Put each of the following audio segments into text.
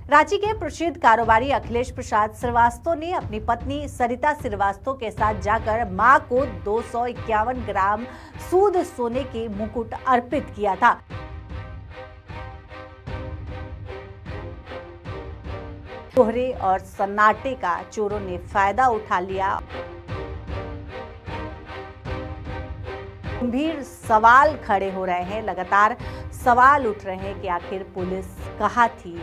रांची के प्रसिद्ध कारोबारी अखिलेश प्रसाद श्रीवास्तव ने अपनी पत्नी सरिता श्रीवास्तव के साथ जाकर मां को 251 ग्राम शुद्ध सोने के मुकुट अर्पित किया था। कोहरे और सन्नाटे का चोरों ने फायदा उठा लिया। गंभीर सवाल खड़े हो रहे हैं, लगातार सवाल उठ रहे हैं कि आखिर पुलिस कहाँ थी।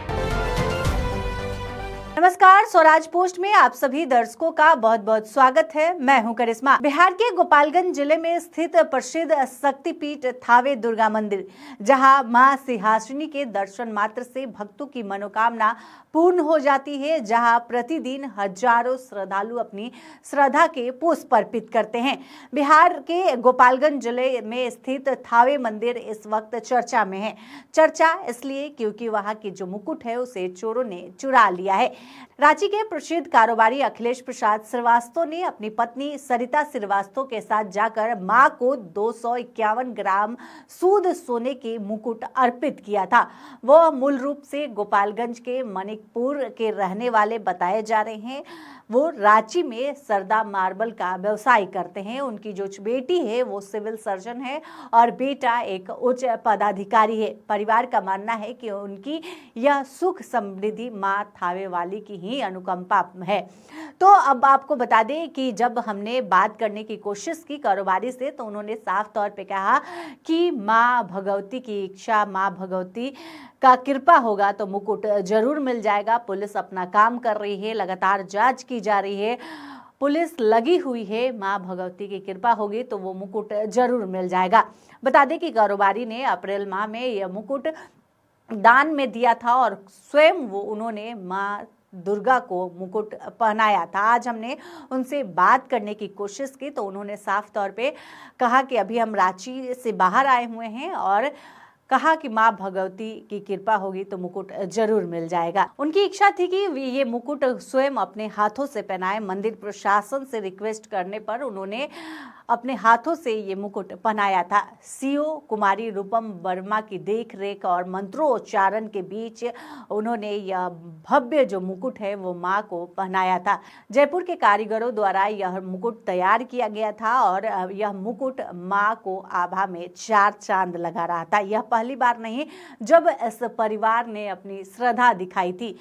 नमस्कार, स्वराज पोस्ट में आप सभी दर्शकों का बहुत बहुत स्वागत है। मैं हूं करिश्मा। बिहार के गोपालगंज जिले में स्थित प्रसिद्ध शक्तिपीठ थावे दुर्गा मंदिर, जहां मां सिंहासनी के दर्शन मात्र से भक्तों की मनोकामना पूर्ण हो जाती है, जहां प्रतिदिन हजारों श्रद्धालु अपनी श्रद्धा के पुष्प अर्पित करते हैं। बिहार के गोपालगंज जिले में स्थित थावे मंदिर इस वक्त चर्चा में है। चर्चा इसलिए क्योंकि वहां की जो मुकुट है उसे चोरों ने चुरा लिया है। रांची के प्रसिद्ध कारोबारी अखिलेश प्रसाद श्रीवास्तव ने अपनी पत्नी सरिता श्रीवास्तव के साथ जाकर मां को 251 ग्राम शुद्ध सोने के मुकुट अर्पित किया था। वह मूल रूप से गोपालगंज के मनिकपुर के रहने वाले बताए जा रहे हैं। वो रांची में सरदा मार्बल का व्यवसाय करते हैं। उनकी जो बेटी है वो सिविल सर्जन है और बेटा एक उच्च पदाधिकारी है। परिवार का मानना है कि उनकी यह सुख समृद्धि मां थावे वाली की ही अनुकंपा है। तो अब आपको बता दें कि जब हमने बात करने की कोशिश की कारोबारी से, तो उन्होंने साफ तौर पे कहा कि मां भगवती की इच्छा, मां भगवती का कृपा होगा तो मुकुट जरूर मिल जाएगा। पुलिस अपना काम कर रही है, लगातार जांच की जा रही है, पुलिस लगी हुई है। मां भगवती की कृपा होगी तो वो मुकुट जरूर मिल जाएगा। बता दें कि कारोबारी ने अप्रैल माह में यह मुकुट दान में दिया था और स्वयं वो उन्होंने मां दुर्गा को मुकुट पहनाया था। आज हमने उनसे बात करने की कोशिश की तो उन्होंने साफ तौर पे कहा कि अभी हम रांची से बाहर आए हुए हैं और कहा कि मां भगवती की कृपा होगी तो मुकुट जरूर मिल जाएगा। उनकी इच्छा थी कि ये मुकुट स्वयं अपने हाथों से पहनाए। मंदिर प्रशासन से रिक्वेस्ट करने पर उन्होंने अपने हाथों से ये मुकुट पहनाया था। सीओ कुमारी रूपम वर्मा की देखरेख और मंत्रोच्चारण के बीच उन्होंने यह भव्य जो मुकुट है वो मां को पहनाया था। जयपुर के कारीगरों द्वारा यह मुकुट तैयार किया गया था और यह मुकुट मां को आभा में 4 चांद लगा रहा था। यह पहली बार नहीं जब इस परिवार ने अपनी श्रद्धा दिखाई थी।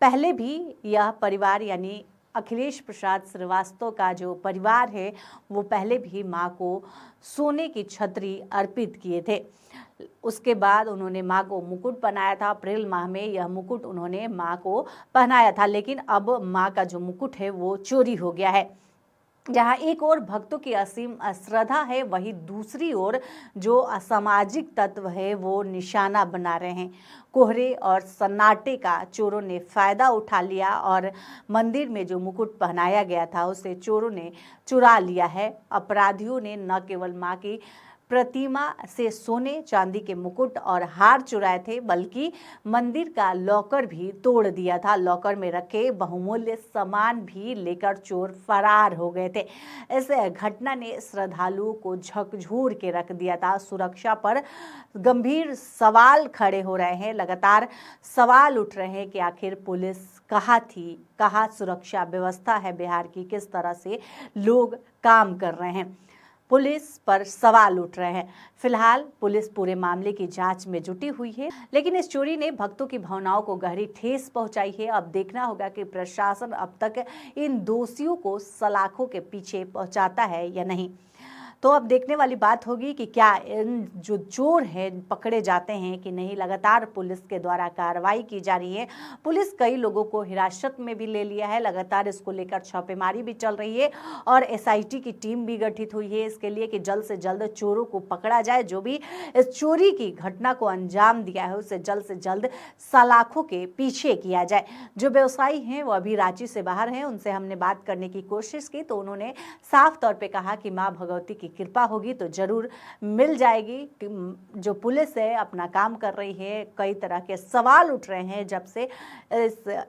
पहले भी यह परिवार यानी अखिलेश प्रसाद श्रीवास्तव का जो परिवार है वो पहले भी मां को सोने की छतरी अर्पित किए थे। उसके बाद उन्होंने मां को मुकुट पहनाया था। अप्रैल माह में यह मुकुट उन्होंने मां को पहनाया था, लेकिन अब मां का जो मुकुट है वो चोरी हो गया है। जहां एक ओर भक्तों की असीम श्रद्धा है, वहीं दूसरी ओर जो असामाजिक तत्व है वो निशाना बना रहे हैं। कोहरे और सन्नाटे का चोरों ने फायदा उठा लिया और मंदिर में जो मुकुट पहनाया गया था उसे चोरों ने चुरा लिया है। अपराधियों ने न केवल मां की प्रतिमा से सोने चांदी के मुकुट और हार चुराए थे, बल्कि मंदिर का लॉकर भी तोड़ दिया था। लॉकर में रखे बहुमूल्य सामान भी लेकर चोर फरार हो गए थे। इस घटना ने श्रद्धालुओं को झकझोर के रख दिया था। सुरक्षा पर गंभीर सवाल खड़े हो रहे हैं, लगातार सवाल उठ रहे हैं कि आखिर पुलिस कहाँ थी, कहाँ सुरक्षा व्यवस्था है बिहार की, किस तरह से लोग काम कर रहे हैं। पुलिस पर सवाल उठ रहे हैं। फिलहाल पुलिस पूरे मामले की जांच में जुटी हुई है, लेकिन इस चोरी ने भक्तों की भावनाओं को गहरी ठेस पहुंचाई है। अब देखना होगा कि प्रशासन अब तक इन दोषियों को सलाखों के पीछे पहुंचाता है या नहीं। तो अब देखने वाली बात होगी कि क्या इन जो चोर हैं पकड़े जाते हैं कि नहीं। लगातार पुलिस के द्वारा कार्रवाई की जा रही है। पुलिस कई लोगों को हिरासत में भी ले लिया है। लगातार इसको लेकर छापेमारी भी चल रही है और एसआईटी की टीम भी गठित हुई है इसके लिए कि जल्द से जल्द चोरों को पकड़ा जाए। जो भी इस चोरी की घटना को अंजाम दिया है उसे जल्द से जल्द सलाखों के पीछे किया जाए। जो व्यवसायी हैं वो अभी रांची से बाहर हैं, उनसे हमने बात करने की कोशिश की तो उन्होंने साफ तौर पर कहा कि माँ भगवती की कृपा होगी तो जरूर मिल जाएगी। जो पुलिस है अपना काम कर रही है, कई तरह के सवाल उठ रहे हैं जब से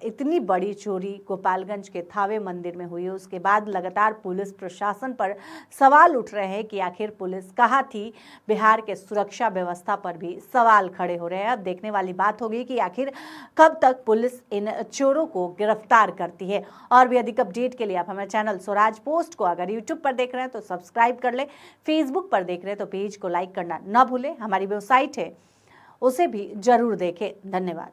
इतनी बड़ी चोरी गोपालगंज के थावे मंदिर में हुई है, उसके बाद लगातार पुलिस प्रशासन पर सवाल उठ रहे हैं कि आखिर पुलिस कहाँ थी। बिहार के सुरक्षा व्यवस्था पर भी सवाल खड़े हो रहे हैं। अब देखने वाली बात होगी कि आखिर कब तक पुलिस इन चोरों को गिरफ्तार करती है। और भी अधिक अपडेट के लिए आप हमारे चैनल स्वराज पोस्ट को अगर यूट्यूब पर देख रहे हैं तो सब्सक्राइब कर ले, फेसबुक पर देख रहे हैं तो पेज को लाइक करना न भूलें। हमारी वेबसाइट है उसे भी जरूर देखें। धन्यवाद।